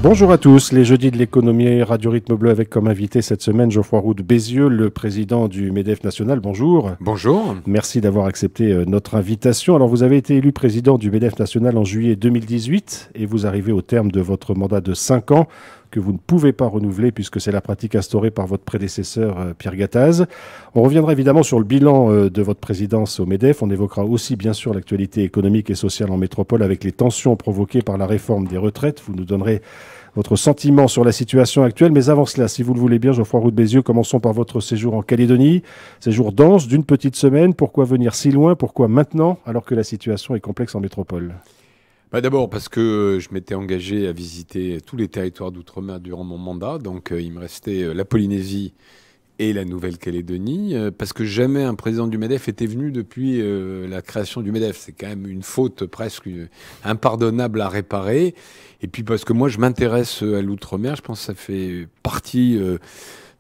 Bonjour à tous, les jeudis de l'économie, Radio Rythme Bleu avec comme invité cette semaine Geoffroy Roux de Bézieux, le président du MEDEF national. Bonjour. Bonjour. Merci d'avoir accepté notre invitation. Alors vous avez été élu président du MEDEF national en juillet 2018 et vous arrivez au terme de votre mandat de 5 ans que vous ne pouvez pas renouveler puisque c'est la pratique instaurée par votre prédécesseur Pierre Gattaz. On reviendra évidemment sur le bilan de votre présidence au MEDEF. On évoquera aussi bien sûr l'actualité économique et sociale en métropole avec les tensions provoquées par la réforme des retraites. Vous nous donnerez votre sentiment sur la situation actuelle. Mais avant cela, si vous le voulez bien, Geoffroy Roux de Bézieux, commençons par votre séjour en Calédonie. Séjour dense d'une petite semaine. Pourquoi venir si loin? Pourquoi maintenant, alors que la situation est complexe en métropole? D'abord parce que je m'étais engagé à visiter tous les territoires d'outre-mer durant mon mandat. Donc il me restait la Polynésie et la Nouvelle-Calédonie. Parce que jamais un président du MEDEF était venu depuis la création du MEDEF. C'est quand même une faute presque impardonnable à réparer. Et puis parce que moi je m'intéresse à l'outre-mer. Je pense que ça fait partie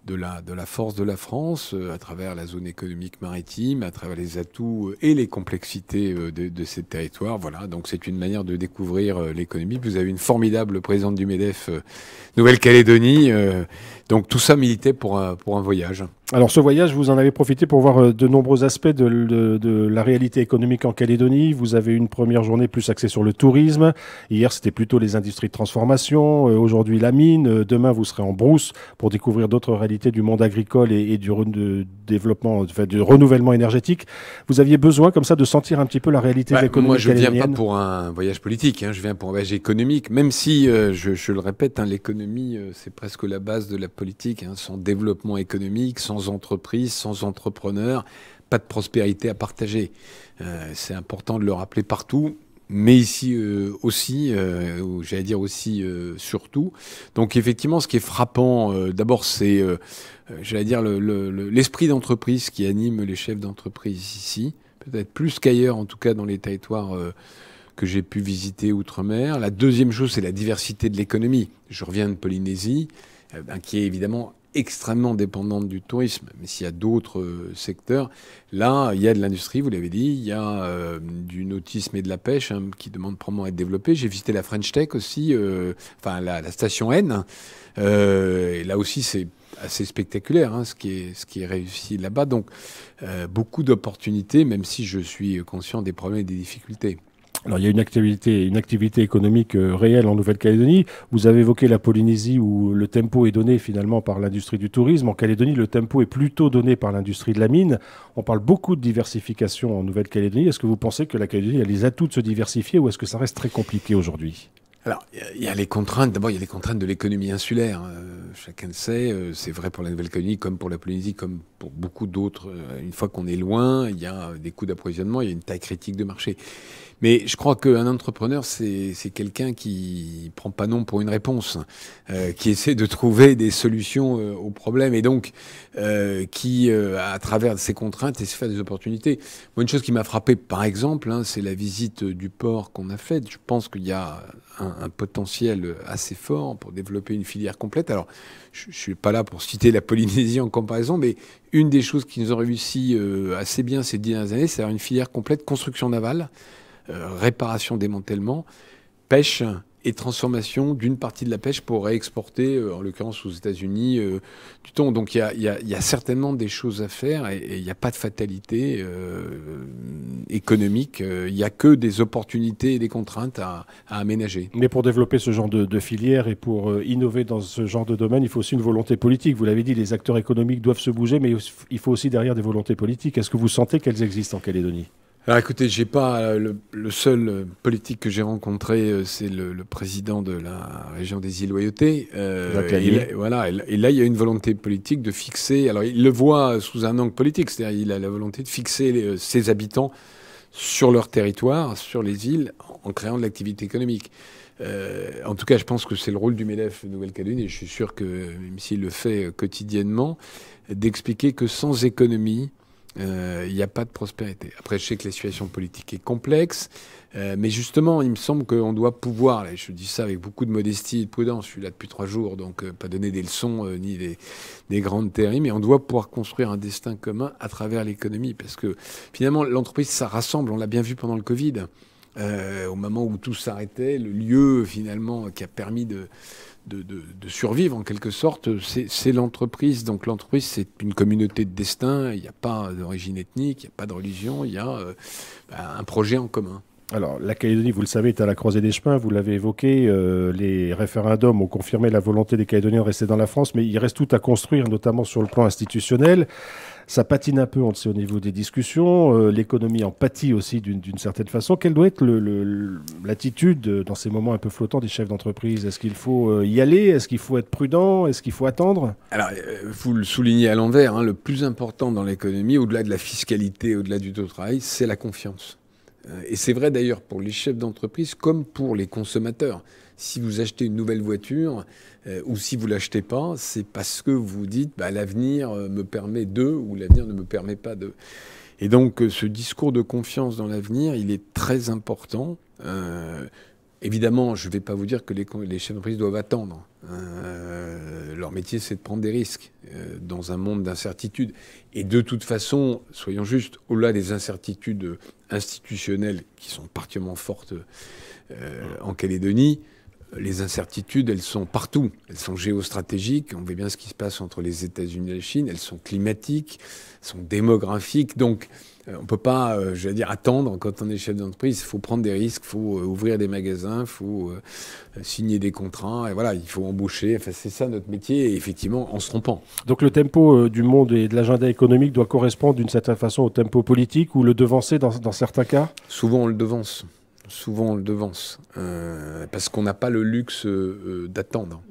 de la force de la France, à travers la zone économique maritime, à travers les atouts et les complexités de ces territoires. Voilà, donc c'est une manière de découvrir l'économie. Vous avez une formidable présidente du MEDEF Nouvelle-Calédonie. Donc tout ça militait pour un voyage. Alors ce voyage, vous en avez profité pour voir de nombreux aspects de la réalité économique en Calédonie. Vous avez une première journée plus axée sur le tourisme. Hier, c'était plutôt les industries de transformation. Aujourd'hui, la mine. Demain, vous serez en brousse pour découvrir d'autres réalités du monde agricole et du développement, enfin, du renouvellement énergétique. Vous aviez besoin comme ça de sentir un petit peu la réalité de l'économie calédonienne. Moi, je viens pas pour un voyage politique. Je viens pour un voyage économique. Même si, je le répète, l'économie, c'est presque la base de la politique. Sans développement économique, sans entreprise, sans entrepreneurs, pas de prospérité à partager. C'est important de le rappeler partout, mais ici aussi, ou j'allais dire aussi surtout. Donc effectivement, ce qui est frappant, d'abord, c'est, j'allais dire, l'esprit d'entreprise qui anime les chefs d'entreprise ici, peut-être plus qu'ailleurs, en tout cas dans les territoires que j'ai pu visiter outre-mer. La deuxième chose, c'est la diversité de l'économie. Je reviens de Polynésie, qui est évidemment extrêmement dépendante du tourisme. Mais s'il y a d'autres secteurs, là, il y a de l'industrie, vous l'avez dit, il y a du nautisme et de la pêche qui demandent probablement à être développés. J'ai visité la French Tech aussi, la station N. Et là aussi, c'est assez spectaculaire ce qui est réussi là-bas. Donc, beaucoup d'opportunités, même si je suis conscient des problèmes et des difficultés. Alors, il y a une activité économique réelle en Nouvelle-Calédonie. Vous avez évoqué la Polynésie où le tempo est donné finalement par l'industrie du tourisme. En Calédonie, le tempo est plutôt donné par l'industrie de la mine. On parle beaucoup de diversification en Nouvelle-Calédonie. Est-ce que vous pensez que la Calédonie a les atouts de se diversifier ou est-ce que ça reste très compliqué aujourd'hui? Alors, il y a les contraintes. D'abord, il y a les contraintes de l'économie insulaire. Chacun le sait. C'est vrai pour la Nouvelle-Calédonie, comme pour la Polynésie, comme pour beaucoup d'autres. Une fois qu'on est loin, il y a des coûts d'approvisionnement, il y a une taille critique de marché. Mais je crois qu'un entrepreneur, c'est quelqu'un qui prend pas non pour une réponse, qui essaie de trouver des solutions aux problèmes et donc qui, à travers ces contraintes, essaie de faire des opportunités. Moi, une chose qui m'a frappé, par exemple, c'est la visite du port qu'on a faite. Je pense qu'il y a un potentiel assez fort pour développer une filière complète. Alors, je suis pas là pour citer la Polynésie en comparaison, mais une des choses qui nous ont réussi assez bien ces 10 dernières années, c'est avoir une filière complète construction navale, réparation, démantèlement, pêche et transformation d'une partie de la pêche pour réexporter, en l'occurrence aux États-Unis, du thon. Donc il y a certainement des choses à faire et il n'y a pas de fatalité économique. Il n'y a que des opportunités et des contraintes à aménager. Mais pour développer ce genre de filière et pour innover dans ce genre de domaine, il faut aussi une volonté politique. Vous l'avez dit, les acteurs économiques doivent se bouger, mais il faut aussi derrière des volontés politiques. Est-ce que vous sentez qu'elles existent en Calédonie ? Alors écoutez, j'ai pas le seul politique que j'ai rencontré, c'est le président de la région des îles Loyauté. Voilà, et là il y a une volonté politique de fixer. Alors il le voit sous un angle politique, c'est-à-dire il a la volonté de fixer ses habitants sur leur territoire, sur les îles, en créant de l'activité économique. En tout cas, je pense que c'est le rôle du MEDEF Nouvelle-Calédonie, et je suis sûr que, même s'il le fait quotidiennement, d'expliquer que sans économie, il n'y a pas de prospérité. Après, je sais que la situation politique est complexe, mais justement, il me semble qu'on doit pouvoir, et je dis ça avec beaucoup de modestie et de prudence, je suis là depuis 3 jours, donc pas donner des leçons ni des grandes théories, mais on doit pouvoir construire un destin commun à travers l'économie, parce que finalement, l'entreprise, ça rassemble, on l'a bien vu pendant le Covid. au moment où tout s'arrêtait, le lieu finalement qui a permis de survivre en quelque sorte, c'est l'entreprise. Donc l'entreprise, c'est une communauté de destin. Il n'y a pas d'origine ethnique, il n'y a pas de religion, il y a un projet en commun. Alors, la Calédonie, vous le savez, est à la croisée des chemins. Vous l'avez évoqué. Les référendums ont confirmé la volonté des Calédoniens de rester dans la France, mais il reste tout à construire, notamment sur le plan institutionnel. Ça patine un peu, on le sait, au niveau des discussions. L'économie en pâtit aussi d'une certaine façon. Quelle doit être l'attitude dans ces moments un peu flottants des chefs d'entreprise? Est-ce qu'il faut y aller? Est-ce qu'il faut être prudent? Est-ce qu'il faut attendre? Alors, vous le soulignez à l'envers, hein, le plus important dans l'économie, au-delà de la fiscalité, au-delà du taux de travail, c'est la confiance. Et c'est vrai d'ailleurs pour les chefs d'entreprise comme pour les consommateurs. Si vous achetez une nouvelle voiture ou si vous ne l'achetez pas, c'est parce que vous dites l'avenir me permet de ou l'avenir ne me permet pas de. Et donc ce discours de confiance dans l'avenir, il est très important. Évidemment, je ne vais pas vous dire que les chefs d'entreprise doivent attendre. Leur métier, c'est de prendre des risques dans un monde d'incertitude. Et de toute façon, soyons justes, au-delà des incertitudes institutionnelles qui sont particulièrement fortes en Calédonie, les incertitudes, elles sont partout. Elles sont géostratégiques. On voit bien ce qui se passe entre les États-Unis et la Chine. Elles sont climatiques, elles sont démographiques. Donc, on ne peut pas, attendre quand on est chef d'entreprise. Il faut prendre des risques, il faut ouvrir des magasins, il faut signer des contrats. Et voilà, il faut embaucher. Enfin, c'est ça notre métier, et effectivement, en se trompant. Donc le tempo du monde et de l'agenda économique doit correspondre d'une certaine façon au tempo politique ou le devancer dans certains cas? Souvent, on le devance. Parce qu'on n'a pas le luxe d'attendre.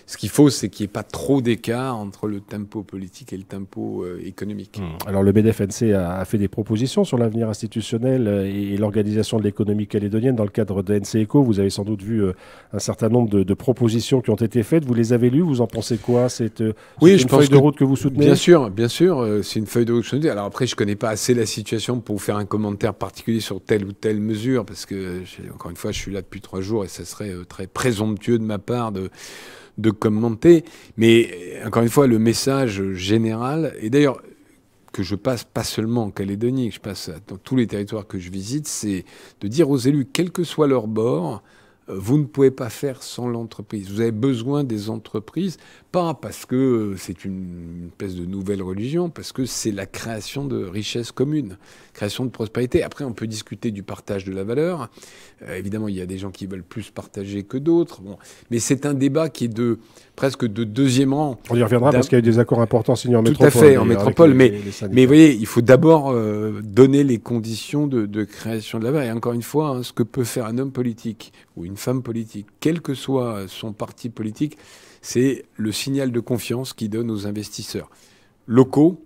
Ce qu'il faut, c'est qu'il n'y ait pas trop d'écart entre le tempo politique et le tempo économique. Alors le MEDEF-NC a fait des propositions sur l'avenir institutionnel et l'organisation de l'économie calédonienne dans le cadre de NC Eco. Vous avez sans doute vu un certain nombre de propositions qui ont été faites. Vous les avez lues, vous en pensez quoi? C'est une feuille de route que vous soutenez? Bien sûr, c'est une feuille de route que je soutenez. Alors après, je ne connais pas assez la situation pour vous faire un commentaire particulier sur telle ou telle mesure, parce que, encore une fois, je suis là depuis 3 jours et ça serait très présomptueux de ma part de commenter. Mais encore une fois, le message général, et d'ailleurs que je passe pas seulement en Calédonie, que je passe dans tous les territoires que je visite, c'est de dire aux élus, quel que soit leur bord, vous ne pouvez pas faire sans l'entreprise. Vous avez besoin des entreprises, pas parce que c'est une espèce de nouvelle religion, parce que c'est la création de richesses communes, création de prospérité. Après, on peut discuter du partage de la valeur. Évidemment, il y a des gens qui veulent plus partager que d'autres. Bon. Mais c'est un débat qui est presque de deuxième rang. On y reviendra parce qu'il y a eu des accords importants signés en métropole. Tout à fait, en métropole. Mais vous voyez, il faut d'abord donner les conditions de création de la valeur. Et encore une fois, hein, ce que peut faire un homme politique ou une femme politique, quel que soit son parti politique, c'est le signal de confiance qu'il donne aux investisseurs locaux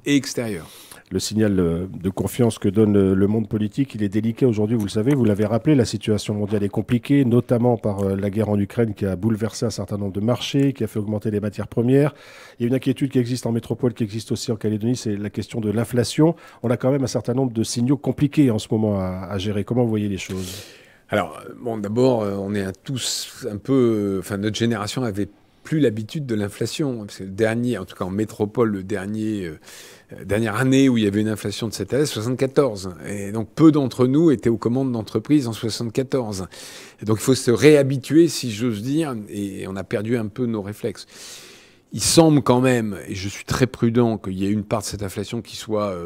et extérieurs. Le signal de confiance que donne le monde politique, il est délicat aujourd'hui, vous le savez, vous l'avez rappelé, la situation mondiale est compliquée, notamment par la guerre en Ukraine qui a bouleversé un certain nombre de marchés, qui a fait augmenter les matières premières. Il y a une inquiétude qui existe en métropole, qui existe aussi en Calédonie, c'est la question de l'inflation. On a quand même un certain nombre de signaux compliqués en ce moment à gérer. Comment vous voyez les choses ? Alors, d'abord, on est tous un peu... notre génération avait plus l'habitude de l'inflation. C'est le dernier, en tout cas en métropole, dernière année où il y avait une inflation de cette année, 74. Et donc, peu d'entre nous étaient aux commandes d'entreprise en 74. Et donc, il faut se réhabituer, si j'ose dire, et on a perdu un peu nos réflexes. Il semble quand même, et je suis très prudent, qu'il y ait une part de cette inflation qui soit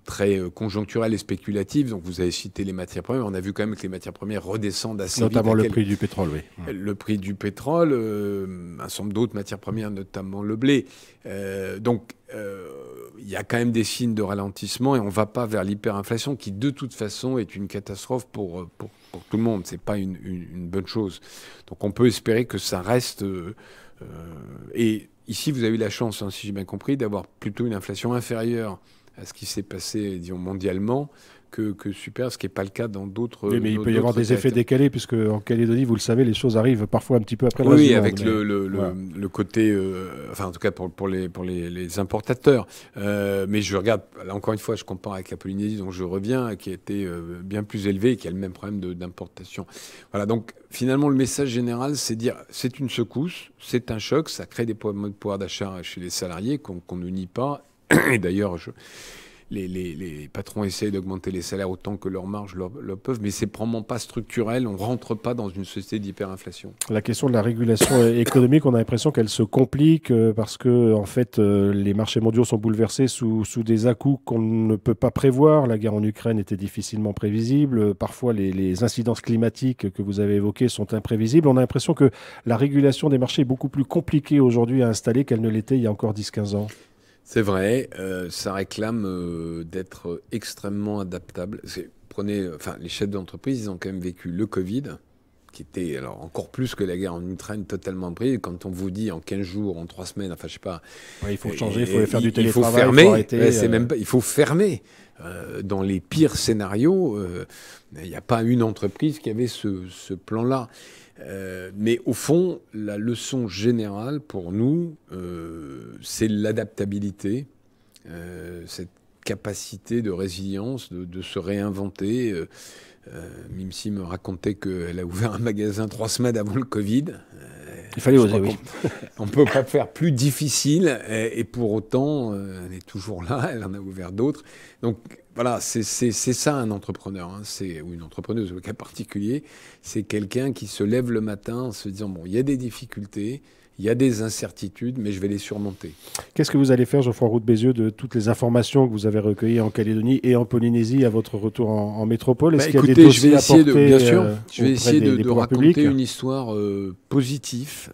très conjoncturelle et spéculative. Donc vous avez cité les matières premières. On a vu quand même que les matières premières redescendent assez vite. Notamment le prix du pétrole, oui. Le prix du pétrole, un certain nombre d'autres matières premières, notamment le blé. Donc il y a quand même des signes de ralentissement et on ne va pas vers l'hyperinflation qui, de toute façon, est une catastrophe pour tout le monde. Ce n'est pas une bonne chose. Donc on peut espérer que ça reste... et ici, vous avez eu la chance, hein, si j'ai bien compris, d'avoir plutôt une inflation inférieure à ce qui s'est passé, disons, mondialement, que super, ce qui n'est pas le cas dans d'autres... Oui, mais il peut y avoir des effets décalés, puisque en Calédonie, vous le savez, les choses arrivent parfois un petit peu après le reste du monde. Oui, avec le côté... en tout cas, pour les importateurs. Mais je regarde, là, encore une fois, je compare avec la Polynésie, dont je reviens, qui a été bien plus élevée et qui a le même problème d'importation. Voilà, donc, finalement, le message général, c'est dire, c'est une secousse, c'est un choc, ça crée des problèmes de pouvoir d'achat chez les salariés qu'on ne nie pas. Et d'ailleurs, les patrons essayent d'augmenter les salaires autant que leurs marges le peuvent, mais c'est probablement pas structurel. On rentre pas dans une société d'hyperinflation. La question de la régulation économique, on a l'impression qu'elle se complique parce que en fait, les marchés mondiaux sont bouleversés sous des à-coups qu'on ne peut pas prévoir. La guerre en Ukraine était difficilement prévisible. Parfois, les incidences climatiques que vous avez évoquées sont imprévisibles. On a l'impression que la régulation des marchés est beaucoup plus compliquée aujourd'hui à installer qu'elle ne l'était il y a encore 10-15 ans. C'est vrai, ça réclame d'être extrêmement adaptable. Les chefs d'entreprise, ils ont quand même vécu le Covid, qui était alors encore plus que la guerre en Ukraine, totalement pris. Quand on vous dit en 15 jours, en 3 semaines, enfin je sais pas... Ouais, il faut changer, il faut faire du télétravail, il faut fermer. Il faut arrêter, même pas, il faut fermer. Dans les pires scénarios, il n'y a pas une entreprise qui avait ce plan-là. Mais au fond, la leçon générale pour nous, c'est l'adaptabilité, cette capacité de résilience, de se réinventer. Mimsi me racontait qu'elle a ouvert un magasin 3 semaines avant le Covid. Il fallait oser, oui. On ne peut pas faire plus difficile, et pour autant, elle est toujours là, elle en a ouvert d'autres. Donc voilà, c'est ça un entrepreneur, hein, ou une entrepreneuse au cas particulier. C'est quelqu'un qui se lève le matin en se disant, bon, il y a des difficultés, il y a des incertitudes, mais je vais les surmonter. Qu'est-ce que vous allez faire, Geoffroy Roux de Bézieux, de toutes les informations que vous avez recueillies en Calédonie et en Polynésie à votre retour en métropole? Est-ce qu'il y a des dossiers à porter, bien sûr, je vais essayer de raconter publics une histoire positive.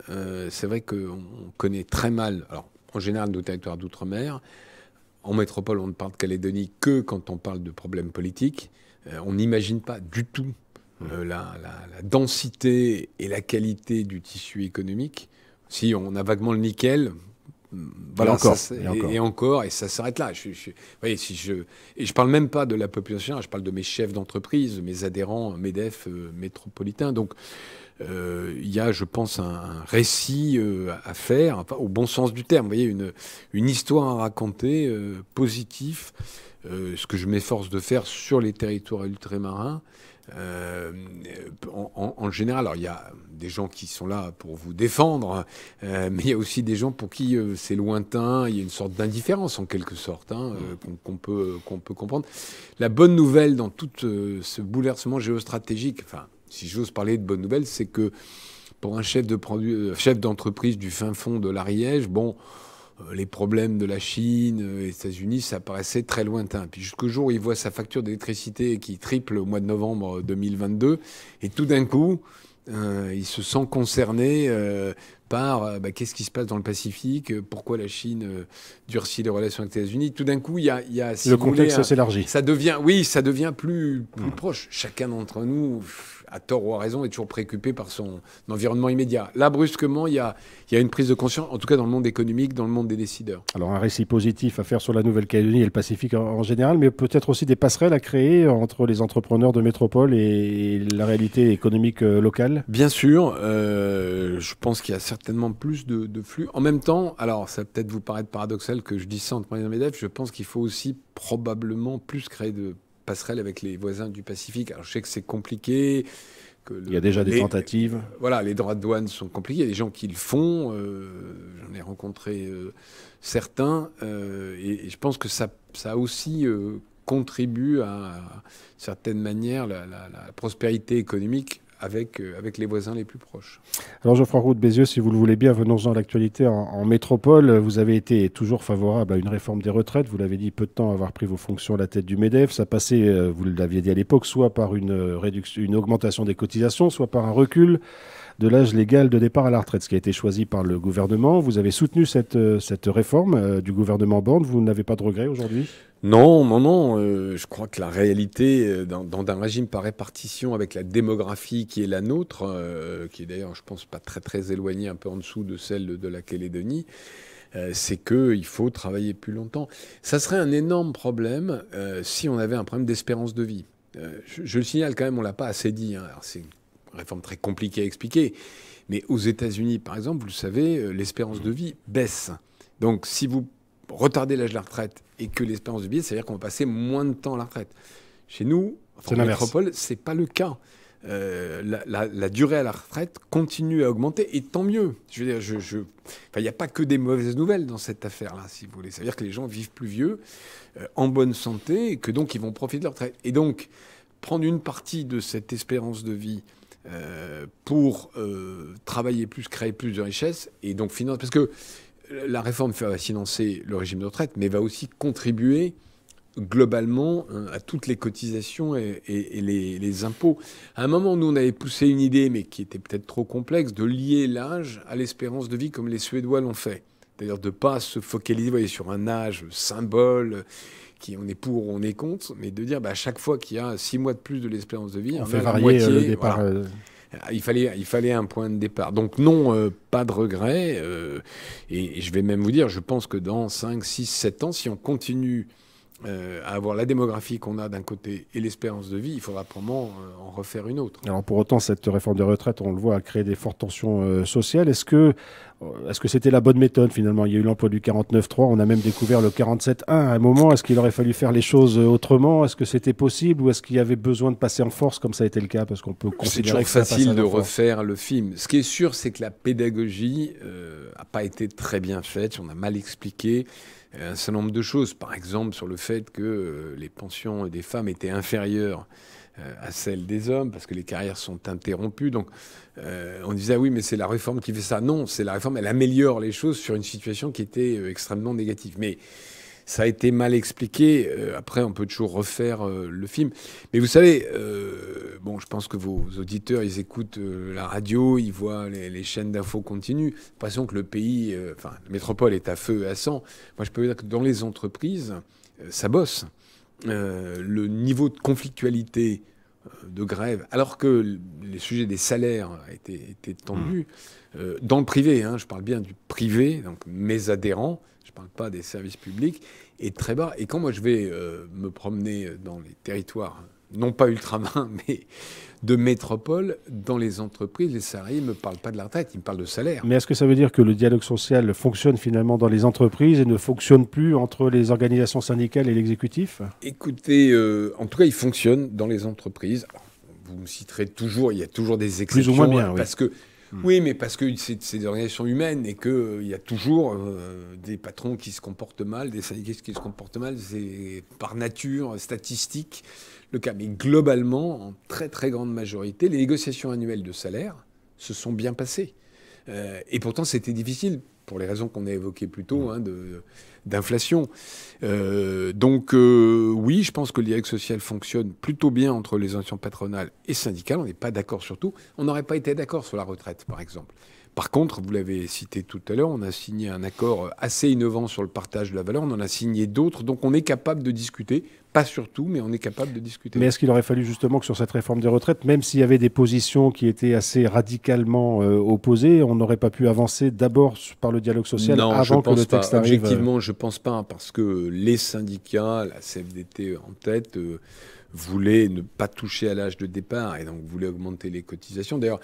C'est vrai qu'on connaît très mal, alors en général, nos territoires d'outre-mer. En métropole, on ne parle de Calédonie que quand on parle de problèmes politiques. On n'imagine pas du tout la densité et la qualité du tissu économique. Si on a vaguement le nickel, voilà, et ça s'arrête là. Et je parle même pas de la population, je parle de mes chefs d'entreprise, de mes adhérents MEDEF métropolitains. Donc il y a, je pense, un récit à faire, enfin, au bon sens du terme. Vous voyez, une histoire à raconter, positif, ce que je m'efforce de faire sur les territoires ultramarins. En général, alors il y a des gens qui sont là pour vous défendre, mais il y a aussi des gens pour qui c'est lointain, il y a une sorte d'indifférence en quelque sorte, qu'on peut comprendre. La bonne nouvelle dans tout ce bouleversement géostratégique, enfin, si j'ose parler de bonne nouvelle, c'est que pour un chef d'entreprise du fin fond de l'Ariège, bon, les problèmes de la Chine, des États-Unis, ça paraissait très lointain. Puis jusqu'au jour où il voit sa facture d'électricité qui triple au mois de novembre 2022, et tout d'un coup, il se sent concerné par qu'est-ce qui se passe dans le Pacifique, pourquoi la Chine durcit les relations avec les États-Unis. Tout d'un coup, il y a si le contexte s'élargit. Ça devient plus proche. Chacun d'entre nous, à tort ou à raison, est toujours préoccupé par son environnement immédiat. Là, brusquement, il y a une prise de conscience, en tout cas dans le monde économique, dans le monde des décideurs. Alors, un récit positif à faire sur la Nouvelle-Calédonie et le Pacifique en général, mais peut-être aussi des passerelles à créer entre les entrepreneurs de métropole et la réalité économique locale? Bien sûr, je pense qu'il y a certainement plus de flux. En même temps, alors ça va peut-être vous paraître paradoxal que je dise ça entre les MEDEF, je pense qu'il faut aussi probablement plus créer de passerelles avec les voisins du Pacifique. Alors je sais que c'est compliqué. Il y a déjà des tentatives. Voilà, les droits de douane sont compliqués. Il y a des gens qui le font. J'en ai rencontré certains. Et je pense que ça aussi contribue à certaine manière la prospérité économique avec les voisins les plus proches. Alors Geoffroy Roux de Bézieux, si vous le voulez bien, venons-en à l'actualité en métropole. Vous avez été toujours favorable à une réforme des retraites. Vous l'avez dit peu de temps avoir pris vos fonctions à la tête du MEDEF. Ça passait, vous l'aviez dit à l'époque, soit par une augmentation des cotisations, soit par un recul de l'âge légal de départ à la retraite, ce qui a été choisi par le gouvernement. Vous avez soutenu cette réforme du gouvernement Borne. Vous n'avez pas de regrets aujourd'hui ? Non. Je crois que la réalité, dans un régime par répartition avec la démographie qui est la nôtre, qui est d'ailleurs, je pense, pas très très éloignée, un peu en dessous de celle de la Calédonie, c'est qu'il faut travailler plus longtemps. Ça serait un énorme problème si on avait un problème d'espérance de vie. Je le signale quand même, on ne l'a pas assez dit. Alors c'est une réforme très compliquée à expliquer. Mais aux États-Unis, par exemple, vous le savez, l'espérance de vie baisse. Donc si vous retardez l'âge de la retraite et que l'espérance de vie, c'est-à-dire qu'on va passer moins de temps à la retraite. Chez nous, en métropole, c'est pas le cas. la durée à la retraite continue à augmenter, et tant mieux. Je veux dire, il n'y a pas que des mauvaises nouvelles dans cette affaire-là, si vous voulez. Ça veut dire que les gens vivent plus vieux, en bonne santé, et que donc ils vont profiter de leur retraite. Et donc, prendre une partie de cette espérance de vie pour travailler plus, créer plus de richesses, et donc financer... Parce que la réforme va financer le régime de retraite, mais va aussi contribuer globalement à toutes les cotisations et les impôts. À un moment, nous, on avait poussé une idée, mais qui était peut-être trop complexe, de lier l'âge à l'espérance de vie comme les Suédois l'ont fait. C'est-à-dire de ne pas se focaliser, vous voyez, sur un âge symbole, qui on est pour ou on est contre, mais de dire à chaque fois qu'il y a 6 mois de plus de l'espérance de vie, on fait varier le départ. Voilà. Il fallait un point de départ. Donc non, pas de regret. Et je vais même vous dire, je pense que dans 5, 6, 7 ans, si on continue à avoir la démographie qu'on a d'un côté et l'espérance de vie, il faudra probablement en refaire une autre. Alors pour autant, cette réforme des retraites, on le voit, a créé des fortes tensions sociales. Est-ce que c'était la bonne méthode finalement? Il y a eu l'emploi du 49.3, on a même découvert le 47.1 à un moment. Est-ce qu'il aurait fallu faire les choses autrement? Est-ce que c'était possible ou est-ce qu'il y avait besoin de passer en force comme ça a été le cas? Parce qu'on peut considérer que c'est toujours facile de refaire le film. Ce qui est sûr, c'est que la pédagogie n'a pas été très bien faite, on a mal expliqué un certain nombre de choses. Par exemple, sur le fait que les pensions des femmes étaient inférieures à celles des hommes, parce que les carrières sont interrompues. Donc, on disait, ah oui, mais c'est la réforme qui fait ça. Non, c'est la réforme, elle améliore les choses sur une situation qui était extrêmement négative. Mais ça a été mal expliqué. Après, on peut toujours refaire le film. Mais vous savez, bon, je pense que vos auditeurs, ils écoutent la radio, ils voient les chaînes d'infos continues. J'ai l'impression que le pays, la métropole est à feu et à sang. Moi, je peux vous dire que dans les entreprises, ça bosse. Le niveau de conflictualité de grève, alors que les sujets des salaires étaient tendus, dans le privé, je parle bien du privé, donc mes adhérents, je ne parle pas des services publics, est très bas. Et quand moi je vais me promener dans les territoires, non pas ultramarins, mais de métropole, dans les entreprises, les salariés ne me parlent pas de la retraite, ils me parlent de salaire. Mais est-ce que ça veut dire que le dialogue social fonctionne finalement dans les entreprises et ne fonctionne plus entre les organisations syndicales et l'exécutif? Écoutez, en tout cas, il fonctionne dans les entreprises. Alors, vous me citerez toujours, il y a toujours des exceptions. Plus ou moins bien, oui. Parce que, oui, mais parce que c'est des organisations humaines et qu'il y a toujours des patrons qui se comportent mal, des syndicalistes qui se comportent mal. C'est par nature statistique le cas. Mais globalement, en très très grande majorité, les négociations annuelles de salaire se sont bien passées. Et pourtant, c'était difficile pour les raisons qu'on a évoquées plus tôt, d'inflation. Donc, oui, je pense que le dialogue social fonctionne plutôt bien entre les organisations patronales et syndicales. On n'est pas d'accord sur tout. On n'aurait pas été d'accord sur la retraite, par exemple. Par contre, vous l'avez cité tout à l'heure, on a signé un accord assez innovant sur le partage de la valeur. On en a signé d'autres. Donc, on est capable de discuter. Pas sur tout, mais on est capable de discuter. Mais est-ce qu'il aurait fallu justement que sur cette réforme des retraites, même s'il y avait des positions qui étaient assez radicalement opposées, on n'aurait pas pu avancer d'abord par le dialogue social avant que le texte arrive? Objectivement, je ne pense pas, parce que les syndicats, la CFDT en tête, voulaient ne pas toucher à l'âge de départ et donc voulaient augmenter les cotisations. D'ailleurs,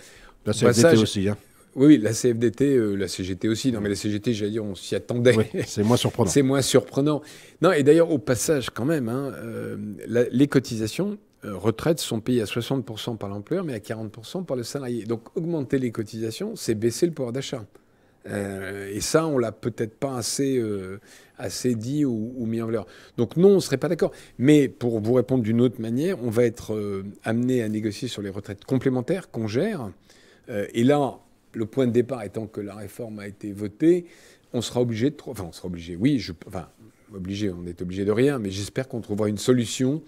la CFDT aussi. Oui, la CFDT, la CGT aussi. Non, mais la CGT, j'allais dire, on s'y attendait. Oui, c'est moins surprenant. C'est moins surprenant. Non, et d'ailleurs, au passage, quand même, les cotisations retraite sont payées à 60% par l'employeur, mais à 40% par le salarié. Donc, augmenter les cotisations, c'est baisser le pouvoir d'achat. Et ça, on l'a peut-être pas assez dit ou mis en valeur. Donc non, on ne serait pas d'accord. Mais pour vous répondre d'une autre manière, on va être amené à négocier sur les retraites complémentaires qu'on gère. Et là, le point de départ étant que la réforme a été votée, on sera obligé de... Enfin, on sera obligé, oui, on est obligé de rien, mais j'espère qu'on trouvera une solution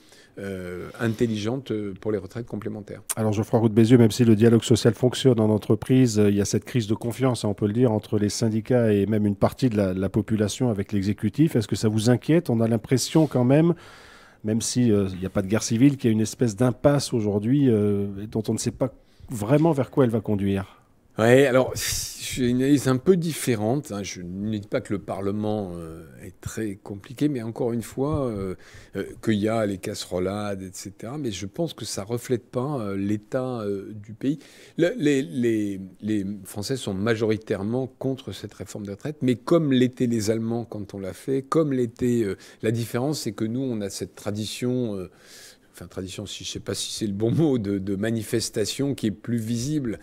intelligente pour les retraites complémentaires. Alors Geoffroy Roux de Bézieux, même si le dialogue social fonctionne en entreprise, il y a cette crise de confiance, on peut le dire, entre les syndicats et même une partie de la population avec l'exécutif. Est-ce que ça vous inquiète? On a l'impression quand même s'il n'y a pas de guerre civile, qu'il y a une espèce d'impasse aujourd'hui dont on ne sait pas vraiment vers quoi elle va conduire. Oui, alors j'ai une analyse un peu différente. Je ne dis pas que le Parlement est très compliqué, mais encore une fois, qu'il y a les casserolades, etc. Mais je pense que ça ne reflète pas l'état du pays. Les Français sont majoritairement contre cette réforme des retraites, mais comme l'étaient les Allemands quand on l'a fait, comme l'était... la différence, c'est que nous, on a cette tradition... enfin tradition, si je ne sais pas si c'est le bon mot, de manifestation qui est plus visible.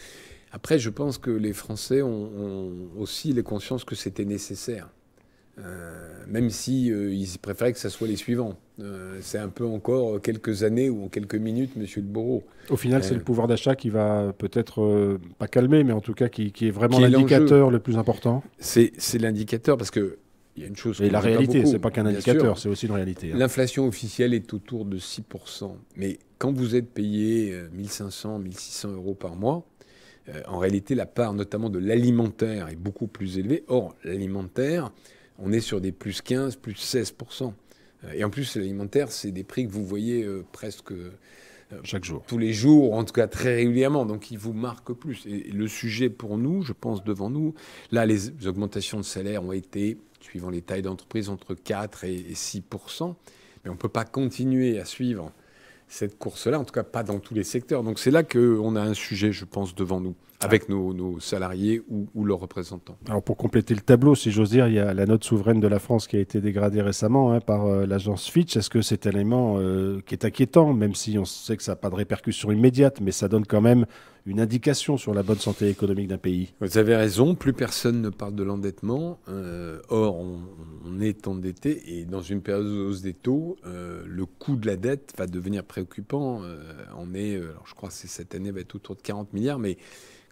Après, je pense que les Français ont aussi les consciences que c'était nécessaire. Même si ils préféraient que ce soit les suivants. C'est un peu encore quelques années ou en quelques minutes, Monsieur Le Bourreau. Au final, c'est le pouvoir d'achat qui va peut-être pas calmer, mais en tout cas qui est vraiment l'indicateur le plus important. C'est l'indicateur parce que il y a une chose. Et la réalité, c'est pas qu'un indicateur, c'est aussi une réalité. L'inflation officielle est autour de 6%. Mais quand vous êtes payé 1500, 1600 euros par mois, en réalité, la part notamment de l'alimentaire est beaucoup plus élevée. Or, l'alimentaire, on est sur des plus 15, plus 16%. Et en plus, l'alimentaire, c'est des prix que vous voyez presque chaque jour. Tous les jours, en tout cas très régulièrement. Donc, ils vous marquent plus. Et le sujet pour nous, je pense, devant nous, là, les augmentations de salaire ont été, suivant les tailles d'entreprise, entre 4 et 6%. Mais on ne peut pas continuer à suivre cette course-là, en tout cas pas dans tous les secteurs. Donc c'est là qu'on a un sujet, je pense, devant nous, avec nos salariés ou leurs représentants. Alors pour compléter le tableau, si j'ose dire, il y a la note souveraine de la France qui a été dégradée récemment par l'agence Fitch. Est-ce que c'est un élément qui est inquiétant, même si on sait que ça n'a pas de répercussion immédiate, mais ça donne quand même une indication sur la bonne santé économique d'un pays? Vous avez raison, plus personne ne parle de l'endettement. Or, on est endetté et dans une période de hausse des taux, le coût de la dette va devenir préoccupant. Alors je crois que cette année va être autour de 40 milliards, mais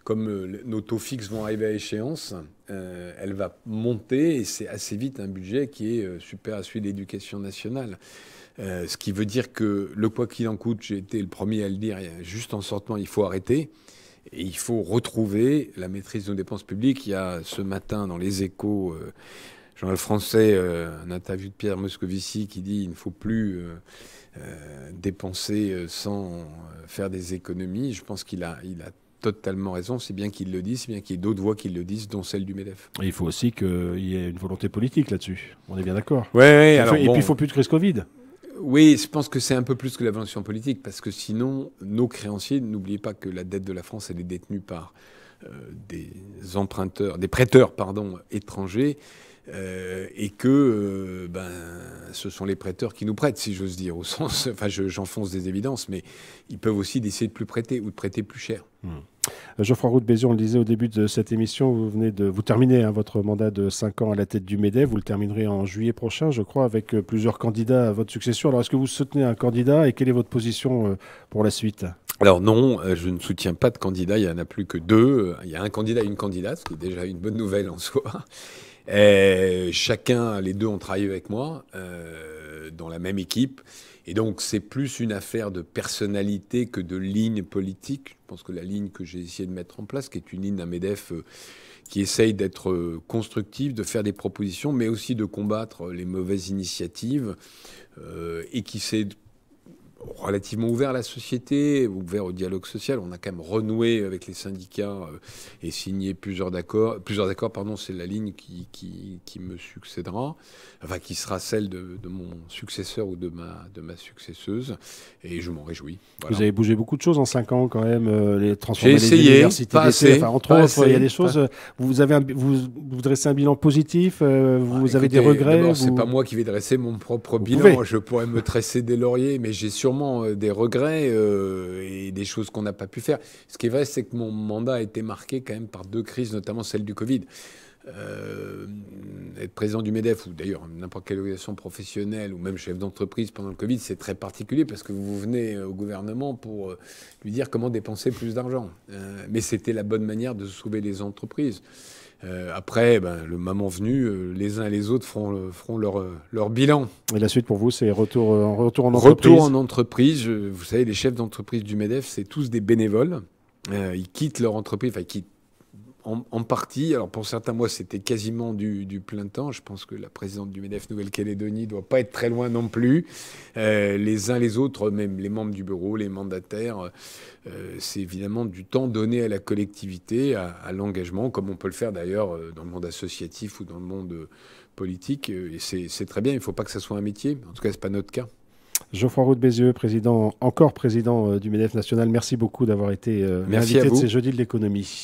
comme nos taux fixes vont arriver à échéance, elle va monter et c'est assez vite un budget qui est supérieur à celui de l'éducation nationale. Ce qui veut dire que le quoi qu'il en coûte, j'ai été le premier à le dire, juste en sortant, il faut arrêter. Et il faut retrouver la maîtrise de nos dépenses publiques. Il y a ce matin dans les Échos, journal français, un interview de Pierre Moscovici qui dit qu'il ne faut plus dépenser sans faire des économies. Je pense qu'il a totalement raison. C'est bien qu'il le dise, c'est bien qu'il y ait d'autres voix qui le disent, dont celle du MEDEF. Et il faut aussi qu'il y ait une volonté politique là-dessus. On est bien d'accord. Oui, et puis il ne faut plus de crise Covid. Oui, je pense que c'est un peu plus que la volonté politique, parce que sinon, nos créanciers, n'oubliez pas que la dette de la France, elle est détenue par des prêteurs étrangers, et que ce sont les prêteurs qui nous prêtent, si j'ose dire, au sens, enfin j'enfonce des évidences, mais ils peuvent aussi décider de plus prêter ou de prêter plus cher. Geoffroy Roux de Bézieux, on le disait au début de cette émission, vous terminez votre mandat de 5 ans à la tête du MEDEF, vous le terminerez en juillet prochain, je crois, avec plusieurs candidats à votre succession. Alors est-ce que vous soutenez un candidat et quelle est votre position pour la suite ? Alors non, je ne soutiens pas de candidat, il n'y en a plus que 2. Il y a un candidat et une candidate, ce qui est déjà une bonne nouvelle en soi. Les 2 ont travaillé avec moi dans la même équipe. Et donc, c'est plus une affaire de personnalité que de ligne politique. Je pense que la ligne que j'ai essayé de mettre en place, qui est une ligne d'un MEDEF qui essaye d'être constructive, de faire des propositions, mais aussi de combattre les mauvaises initiatives et qui s'est relativement ouvert à la société, ouvert au dialogue social. On a quand même renoué avec les syndicats et signé plusieurs accords, c'est la ligne qui me succédera, enfin qui sera celle de mon successeur ou de ma successeuse, et je m'en réjouis. Voilà. Vous avez bougé beaucoup de choses en 5 ans quand même, transformer les universités pas d'essai, assez, entre autres, il y a des choses. Vous dressez un bilan positif, vous avez des regrets. D'abord, c'est pas moi qui vais dresser mon propre bilan. Je pourrais me tresser des lauriers, mais j'ai sûrement des regrets et des choses qu'on n'a pas pu faire. Ce qui est vrai, c'est que mon mandat a été marqué quand même par 2 crises, notamment celle du Covid. Être président du MEDEF, ou d'ailleurs n'importe quelle organisation professionnelle, ou même chef d'entreprise pendant le Covid, c'est très particulier parce que vous venez au gouvernement pour lui dire comment dépenser plus d'argent. Mais c'était la bonne manière de sauver les entreprises. Après, le moment venu, les uns et les autres feront leur bilan. Et la suite pour vous, c'est retour en entreprise. Retour en entreprise. Vous savez, les chefs d'entreprise du MEDEF, c'est tous des bénévoles. Ils quittent leur entreprise, enfin, ils quittent en partie. Alors pour certains mois, c'était quasiment du plein temps. Je pense que la présidente du MEDEF Nouvelle-Calédonie ne doit pas être très loin non plus. Les uns les autres, même les membres du bureau, les mandataires, c'est évidemment du temps donné à la collectivité, à l'engagement, comme on peut le faire d'ailleurs dans le monde associatif ou dans le monde politique. Et c'est très bien, il ne faut pas que ça soit un métier. En tout cas, ce n'est pas notre cas. Geoffroy Roux de Bézieux, président du MEDEF national, merci beaucoup d'avoir été l'invité de ces Jeudis de l'économie.